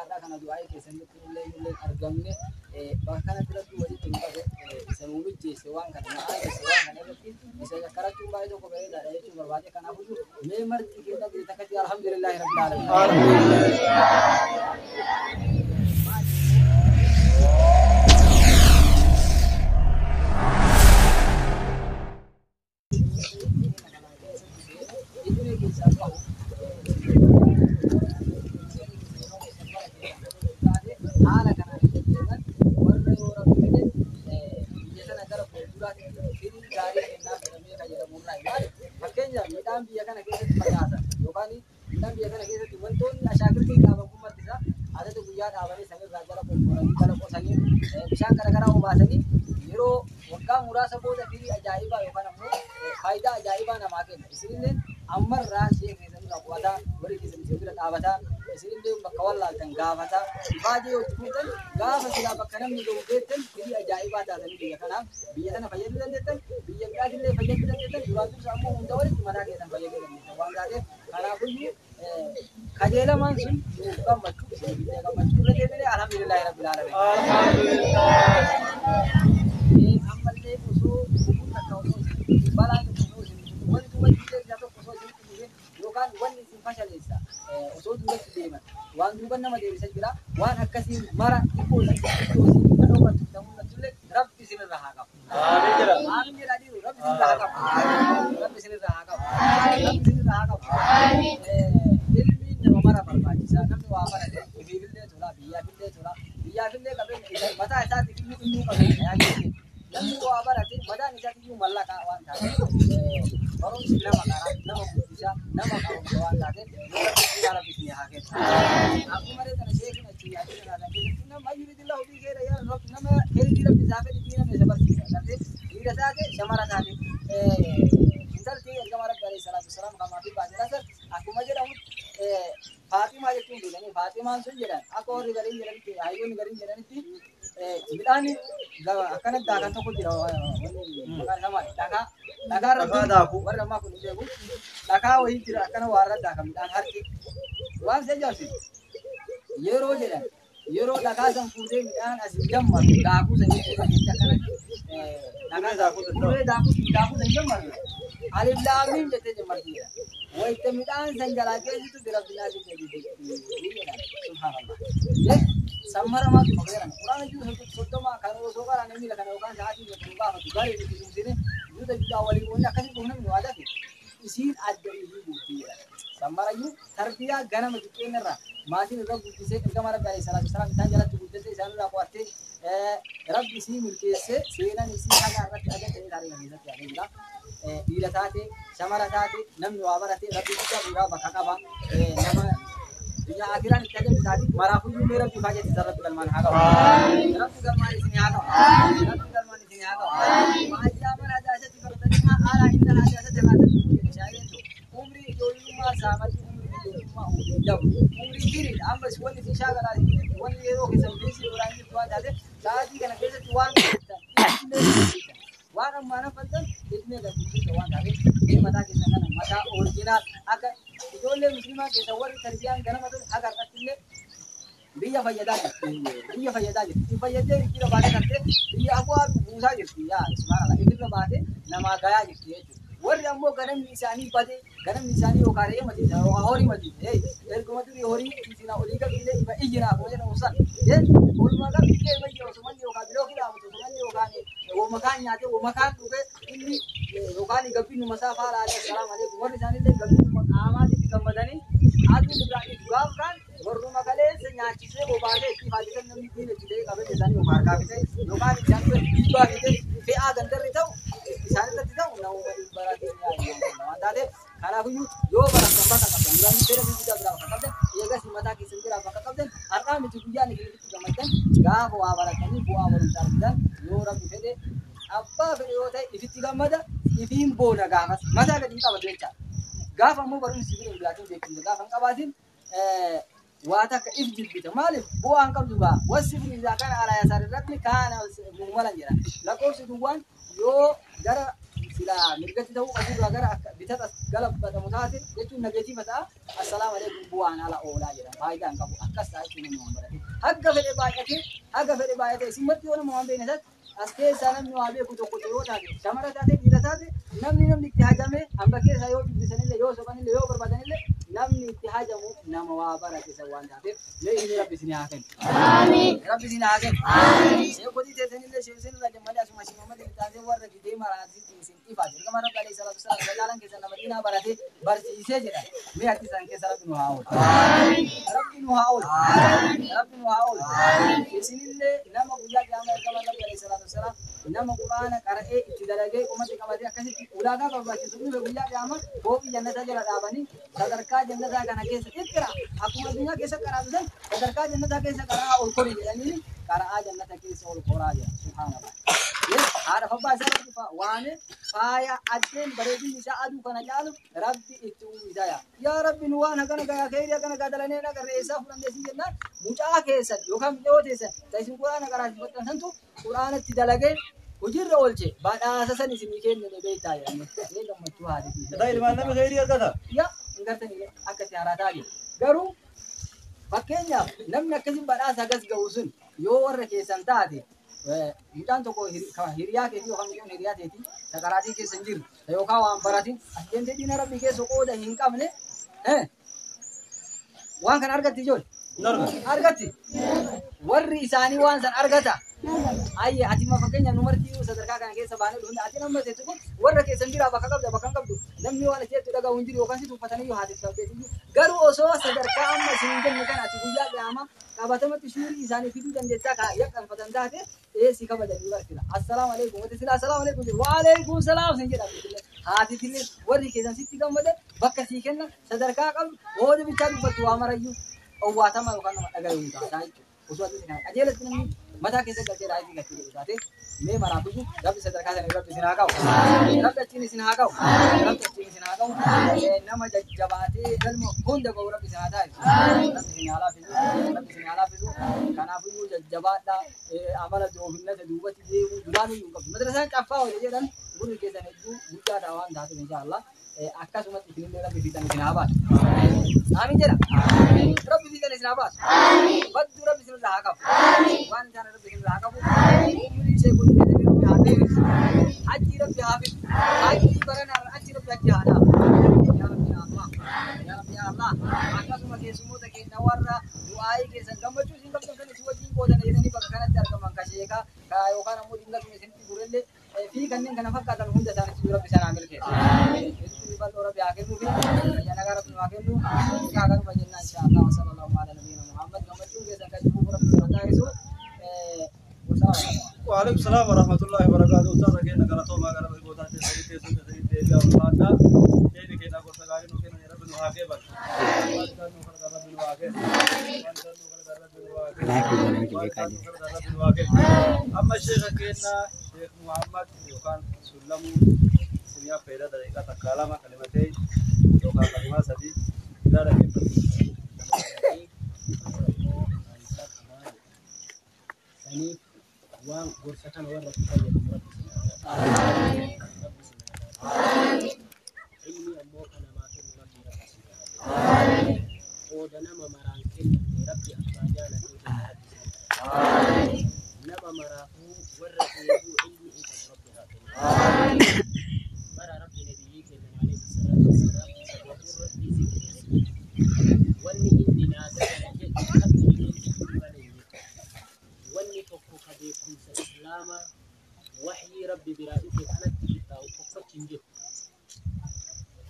guyyaa kana du'aa keessatti illee argamne bakka kanatti walitti dhufate isa muumicheesse waan kana na'aase waan kana irratti isa karatuun baay'ee tokko bareedaadha jechuun barbaade kanaafuu mee marti keessa gadi takkatti alhamdulillahi rabbil alamin. Bishaan garaagaraa obaasanii yeroo waggaa muraasa booda firii ajaa'ibaa yookaan ammoo faayidaa ajaa'ibaa namaa kenna. Isinillee ammarraa ishee keessatti raawwataa warri keessatti bira dhaabataa isinillee bakka wallaaltan gaafataa baay'ee yoo tuutan gaafa silaa bakka namni ga'u geettan firii ajaa'ibaa taatanii biyya kanaaf biyya kana fayyaduu dandeettan biyya biraatillee fayyaduu dandeettan duraan dursa ammoo hunda walitti mataa keessan fayyaduu dandeettan waan taateef kanaafuyyuu kajeelamaan sun gammachuu isin gammachuu irra deemee alhamdulillahi rabbil alamin. Ammallee osoo takka osoo balaan tokko wanti wajjin tokko osoo yookaan wanni isin fashaleessa osoo duubatti deeman waan duuban nama deebisan jira waan akkasiin mara xiqqoo dhokatu ta'ullee rabbi isinirra haa qabu. Amiin jedhanii rabbi isinirra haa qabu. Rabbi isinirra haa qabu. Rabbi isinirra haa qabu. Ilmi nama mara barbaachisaa namni waa barate ofiifillee tola biyyaafillee tola biyyaafillee qabeenya mataa isaatti iyyuu qabeenya yaaduu namni waa barate mataan isaatti iyyuu mallaqaa waan taateef barumsi nama karaa nama guddisaa nama qabu waan taateef nama rabbi isin haa kennu. Akkuma reetan sheekina itti yaaduu kanaa keessatti nama yuridillah ofii keessa yaa rabbi nama heerii rabbi isaa fedhi diina isa barsiisa gartee dhiira taate shamara taate intalti ergama rabbi alayhi salaatu wasalaam qamaa fi baadiyyaa akkuma jedhamu Faatimaa jechuun beekanii Faatimaan sun jedhan akka warri gariin jedhanitti hayyoonni gariin jedhanitti midhaan akkana daakan tokko jira maqaan namaa dhagaa irratti daakuu warra ammaa kun beeku dhagaa wayii jira akkana waarra daakan midhaan harki waan isa jaarsisu yeroo jedhan yeroo dhagaa san fuudhee midhaan asii jammaru daakuu san jechuudha akkanatti dhagaa daakuu san jammaru alif laamiin jettee jammarti jedhan. Wajah midhaan san jalaa geessitu bira binaa jettee subhanallah. Sammara maatu qabeeran quraana jiru soddoma kan osoo qaraan namni kana yookaan sa'aatii jedhamu gaafatu garee nuti dursine yuuda judaa waliin wanni akkasii kun namni waa dafe isiin adda ishii guddiyya. Sammarayyuu tarbiyaa ganama xiqqeenirraa maatiin irra guddisee ergama rabbi alayhi salaatu wasalaam isaan jalatti guddisee isaan irraa qo'attee rabbi isii milkeessee seenaan isii haga irratti agartee taariika keessatti adeemudha. Dhiira taate shamara taate namni waa barate rabbi guddaa biraa bakka qaba nama biyya akiraan itti adeemu taate maraafuyyuu mee rabbi faajatti sarratti galmaan haa qabu. Rabbi galmaan isin haa qabu. Rabbi galmaan isin haa qabu. Baay'ee amana daasatti baratanii haala inni haa daasatti baatanii jedhe shaayeen umrii ijoollummaa saamatti umrii ijoollummaa dabu umrii diriidha ammas wanni isin shaakalaa wanni yeroo keessan beesii duraan jirtu waan taate sa'aatii kana keessatti waan waan ammaa nafatan ilmee gaggeessuu waan ta'eef mataa keessa kana mataa orijinaal akka ijoollee musliimaa keessa warri tarbiyaan ganama ta'e akka irrattillee biyya fayyadaa jirti fayyadee irra baatee kartee biyya abu'aa buusaa jirti yaa subhaanallah irra baatee namaa gayaa jirti jechuudha. Warri ammoo ganamni isaanii badee ganamni isaanii yookaan eemati horii mati erguma durii horii isin olii gabiilee ifa ijjiraa kuma jedhamu san walumaa gabiilee bayya osomanni yookaan biloo kilaamutu osomanni yookaan womakaan nyaate womakaan dhufe inni yookaan gabbinu masaa faala alayhi salaam alaykum warri isaanillee gabbinu qaamaatitti gammadanii aduu irraa gaaf kan warruma kaleessa nyaachisee obaasee itti fayyadaman namni diina jedhee qabeenya isaanii yookaan harkaa bitee yookaan isaan dhiibbaa bitee fe'aa gandarri ta'u isaan irratti ta'u nama baraatee waan taateef kanaafiyyuu yoo baratan bakka qabdan namni seera guddaa biraa bakka qabdan eegas mataa keessan biraa bakka qabdan har'aa miti guyyaan itti gammadan gaafa waa baratanii bu'aa barumsaa argatan yoo rabbi fedhe abbaa fedhe yoo ta'e ifitti gammada ifiin boona gaafas mataa gadi qabatu jecha gaafa ammoo barumsi bira bilaatiin beekumsa gaafa hin qabaatin waa takka if jibbita maaliif bu'aan qabdu gaa wasifni isaa kana alaa yasaar irratti kaana muumalan jedha lakkoofsi duwwaan yoo gara sila mirgatti ta'uu qabu gara bitata galabata mutaate jechuun nageetii fataa assalamu alaykum bu'aan ala oolaa jedha faayidaan qabu akkas ta'a jechuun nama barate hagga fedhe baay'ate simmatti yoo nama waan beekne as keessa namni waa beeku tokko yoo taate shamara taate dhiira taate namni itti hajame hamba keessa yoo dubbisanillee yoo sobanillee yoo barbaadanillee namni itti hajamu nama waa barate san waan taateef mee inni rabbi isin haa kennu. Amiin. Rabbi isin haa kennu. Amiin. Shee godii teessanillee sheensinirra jammalee asuma shee Muhammad ibn taasee warra gidee maraati isin ifa dirqama rabbi alayhi salatu wasallam sagaalan keessa nama diinaa barate barsiisee jedha mee harki isaan keessa rabbi nu haa oolu. Amiin. Rabbi nu haa oolu. Rabbi nu haa oolu. Isinillee nama guyyaa qiyaamaa ergama rabbi alayhi salatu wasallam nama quraana qara'ee itti dalagee ummati qabatee akkasitti ulaagaa barbaachisu dhufe guyyaa qiyaamaa booqii jannata jala dhaabanii sadarkaa jannataa kana keessa ittira akkuma addunyaa keessa qaraatu san sadarkaa jannataa keessa qaraa ol kori jedhanii qaraa jannata keessa ol koraa jira subhaanallah. Haadha fabbaa isaa rabbi waane faaya addeen bareedinni isaa aduu kana caalu rabbi itti uwwisaya yaa rabbi nu waan hagana gayaa keerii hagana gaadalanee nagarree isaa fudhanneesin jennaan mucaa keessan yookaan mi'oo teessan taisin quraana qaraasifattan santu quraanatti dalagee hujirra oolche badhaasa san isinii kenname beektaa jedhamee gammachuu haadhitii. Tataa ilmaan nama keerii argata? Yaa hin gartanii akkasii haaraa jiru. Garuu fakkeenyaaf namni akkasiin badhaasa agas ga'u sun yoo warra keessan taate midhaan tokko hiriyaa keetii yookaan midhaan hiriyaa keetii sakaraatii keessa hin jiru yookaan waan baratin as deemtee diina rabbi keessa qooda hin qabne waan kana argatti ijoollee argatti warri isaanii waan san argata. Ayye ati ma fakkeenya numartii sadarkaa kana keessa baanee dhuunfaa ati nama teessu kun warra keessan jira bakka qabdu namni waan asheetu dhagaa hin jiru yookaan si tuffatanii yoo haati sabbeetii garuu osoo sadarkaa amma isin jennu kana ati guyyaa qiyaamaa qabatamatti shuurii isaanii fiduu dandeessaa kaa yakkanfatan taate si kabajanii barsiisa. Assalaamu alaykum wati sila assalaamu alaykum wa alaykum salaam sin jedha haati tillee warri keessan sitti gammade bakka sii kenna sadarkaa qabdu booda bichaa dubbattu waa marayyuu owwaatama yookaan nama dhagayuu taata jechuudha osoo ati kana qajeelatti namni mata keessa galtee raayii gatti jedhu taate mee maraafisu rabbi sadarkaa sana rabbi isin haa qabu rabbi achiin isin haa qabu nama jajjabaatee galma hunda qabu rabbi isin haa taasisu rabbi isin haa laafisu kanaafiyyuu jajjabaadhaa amala doofinnata duubatti deemuu duraan iyyuu qabdu madrasaan caffaa wali jedhan gurri keessan hedduu guddaadha waan taate inshaallah akkasumatti isinillee rabbi fiixan isin haa baasu amiin jedha rabbi fiixan isin haa baasu baddu rabbi isin irraa haa qabu waan isaan rabbi isin irraa haa qabu umrii ishee kun rabbi haa deebisu achi rabbi haa fidu achi baranaa achi rabbi achi haa dhaabu yaa rabbi yaa Allah akkasuma keessumoota keenya warra du'aayii keessan gammachuu isin qabdan kan isin wajjin qoodan jedhanii bakka kanatti argaman kasheekaa yookaan ammoo dingatuma isinitti gurellee fi kanneen kana fakkaatan hunda isaanitti rabbi sanaa milkeessa. Bal'oo rabbi haa kennuu fi nagaa rabbi haa kennu kaa kanuma jennaan inshaallah wa sallallahu ala nabiyyina Muhammad gammachuu keessan kan jiruuf rabbi sana taasisu. وعليكم السلام ورحمة الله وبركاته. أستاذ كنا كرتوا ما كنا بقولنا تسوي يا الله كنا كنا قلت لكم كنا رب نواجه بس. أما الشيخ كنا شيخ محمد يوكان سلم سنيا فيدا dari kata kalama kalimatnya يوكان kalimat tadi tidak ada yang ini uang bursakan uang rakyat yang ini ammo kana makin rabbi rabbi oh dana mamarangkin rabbi afajana nama marahu warrabu ilmi inta rabbi rabbi mara rabbi nabiyyi kenan alayhi salatu wassalam wa rabbi zikri wani inni nazala wanni tokko kabeekumsa islaamaa waxyii rabbi biraa dhufe kanatti bittaa tokkochi hin jiru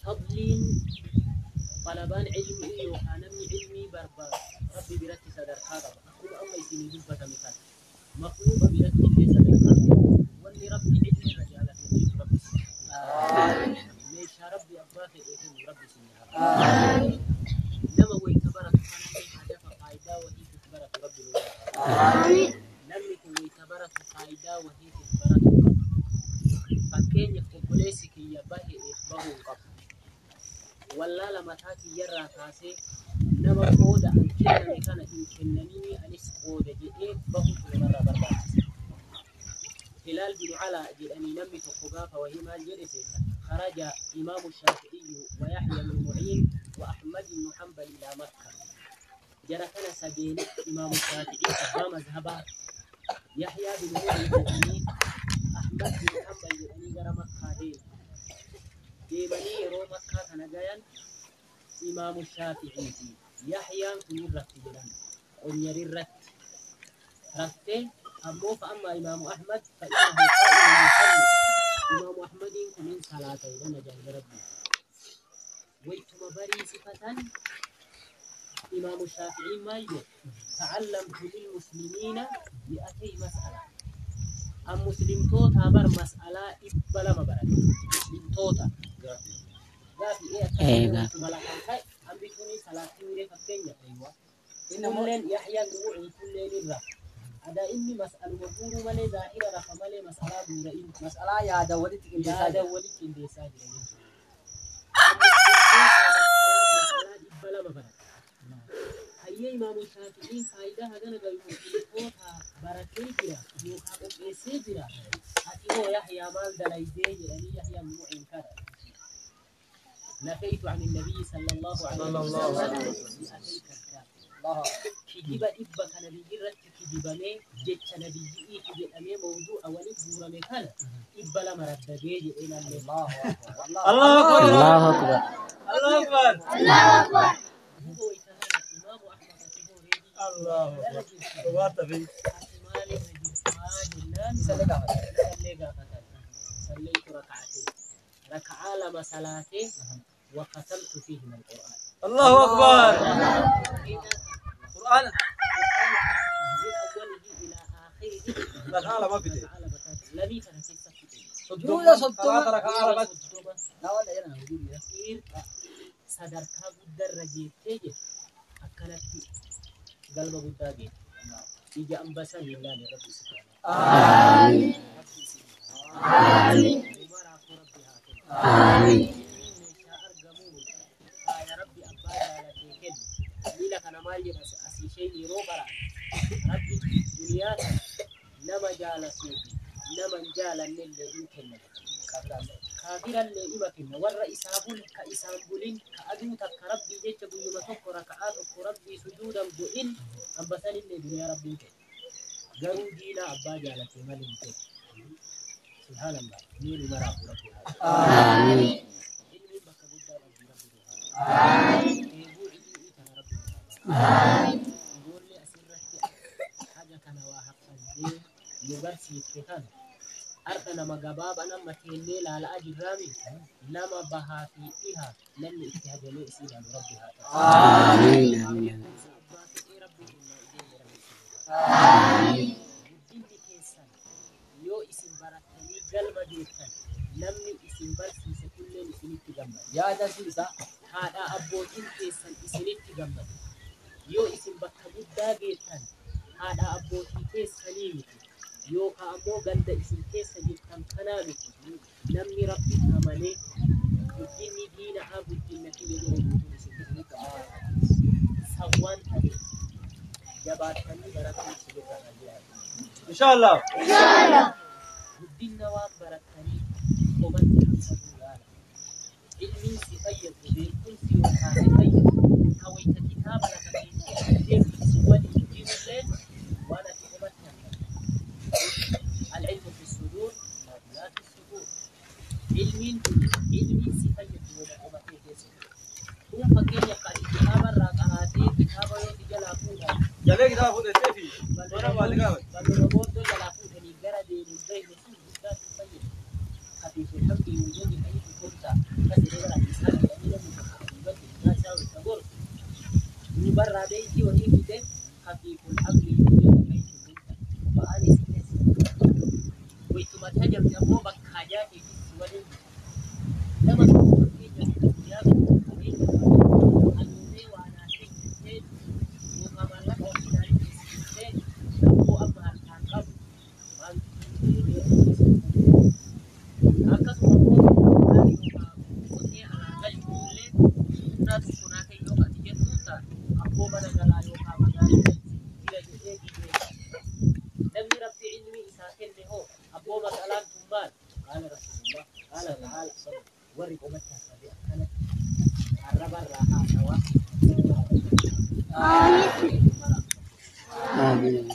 fadliin talabaan cilmii yookaan namni cilmii barbaadu rabbi biratti sadarkaa qaba akkuma amma isinii dubbatame kana maqluuba biratti illee sadarkaa qaba wanni rabbi cilmii irra jaalate rabbi meeshaa rabbi abbaa fedhee kennu rabbi nama wayta baratu kanallee hadafa faayidaa wahiitiif baratu rabbi nu namni kun wayta baratu faayidaa wahiitiif baratu qaba fakkeenyaaf obboleessi kiyya baheef bahuu qaba wallaala mataa kiyyarraa kaasee nama qooda an kenname kana hin kennanii anis qooda jedhee bahuutu namarraa barbaachisa هلال بن علاء جلني نمي تقوقافة وهي ما جلسة خرج إمام الشافعي ويحيى بن معين وأحمد بن حنبل إلى مكة جرى كان سبيل إمام الشافعي أمام مذهبه يحيى بن معين جلني أحمد بن حنبل جلني جرى مكة ديمني رو مكة كان جايا إمام الشافعي يحيى بن رت جلني ونيري رت أمو فأما إمام أحمد فإنه قائل يصلي إمام أحمد من صلاتين أنا جنب ربي ويتم بري صفة إمام الشافعي ما يقول تعلمت للمسلمين 200 مسألة المسلم توتا بر مسألة إبلا مبرد مسلم توتا قافي إيه ملكان كاي أم بيكوني صلاتين وري فكينيا أيوة كلن يحيى نوعي كلن الرب ada inni mas'al maburu male zahira rafa male mas'ala burain mas'ala ya da wali tikin desa jira ibala mabara hayye imam shafi'i faida hadana ga yuko ta barakai jira yo ka kokese jira atiho yahya mal dalaide yani yahya mu'in kada نفيت عن النبي صلى الله عليه وسلم الله كجيبا إبا كان بيجرت كجيبانه جت نبيجي كجيبانه موضوع أولي بورا مكان إبا لما رد بيجي إلى الله أكبر الله أكبر الله أكبر الله أكبر هو يتهانى إمام أحمد تبوري الله أكبر وقت في صليت ركعتين ركعة لما صلاتي وختمت فيهما القرآن الله أكبر القرآن من أوله إلى آخره ركعة ما في دي لم يكن في السفر جولا صدوما ركعة لا ولا يرنا وجود كثير صدرك بالدرجة تيجي أكلت قلب بالداجي يجي أنبسا لله لرب سبحانه آمين آمين آمين يا ربي أبايا لا تكل ليلك أنا مالي بس أسيشيني روبرا ربي دنياك نما جال سوقي نما جال النيل يمكن كافر اللي يمكن ورا إسابول كإسابولين كأدو تكربي جت بيوم تكر ركعات ربي سجودا بوئن أم بسال اللي دنيا ربي كه جرو دينا أبايا لا تمالين كه سبحان الله نور مرا ربي آمين إني بكبر ربي آمين آمين يقول لي أسرت حاجة كان واحد فزين يبرسي كتان أرتنا مجاباب أنا مكيني لا لا أجرامي لما بها فيها لن يتهجلوا إسيرا ربها آمين آمين آمين يو اسم بركني قلب جيتان نمني اسم برسي سكولين اسم تجمع يا دسيسا هذا أبوتين كيسان اسم تجمع يو اسم بكبودا جيتان هذا أبوتين كيسانيمي يو كأمو غند اسم كيسان جيتان كنامي نمني ربي أماني بديني دين عبد الدين في يدين سوان تبي جبارتني بركني سبحان الله إن شاء الله بدين نوام بركني ومن تحسب الله علمي سفيد بكل في وحاسفيد حويت كتاب لك في سوالي الدين الليل وانا تقومتها العلم في الصدور لا في الصدور علمي سفيد ونعمتي كيسر هو فكين يقال كتاب الرقعاتي كتاب يوتي جلافوها جلي كتاب خود التفي وانا والقاوي فالربوط دو جلافوها نيجرد نيجرد نسوه جدا سفيد خفيف الحمد وجود الحديث كنت بس إذا رأيت إسحاق يعني لم يكن لا شاء التبور نبرر بيتي وهي كده خفيف الحمد وجود الحديث كنت فأنا سنسي ويتم تجمع يبغى بحاجات في السؤال لما تكون في جميع الموضوع وأنا أشوف وكمان لك أوكي ناري أبو أبغى أتعقب akas ngomong dari putih ala julle nas kuna kai yo ati jetuta apo bana gala yo ka bana tidak jadi آمين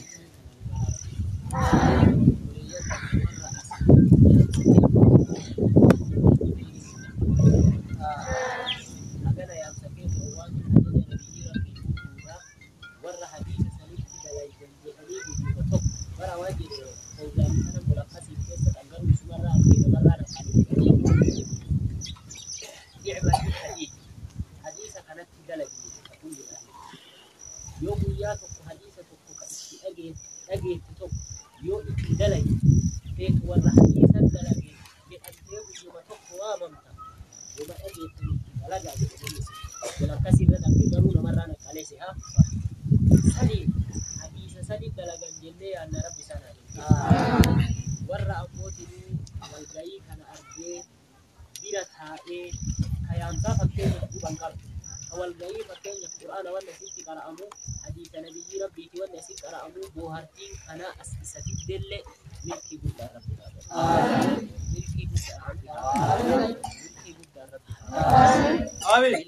آمين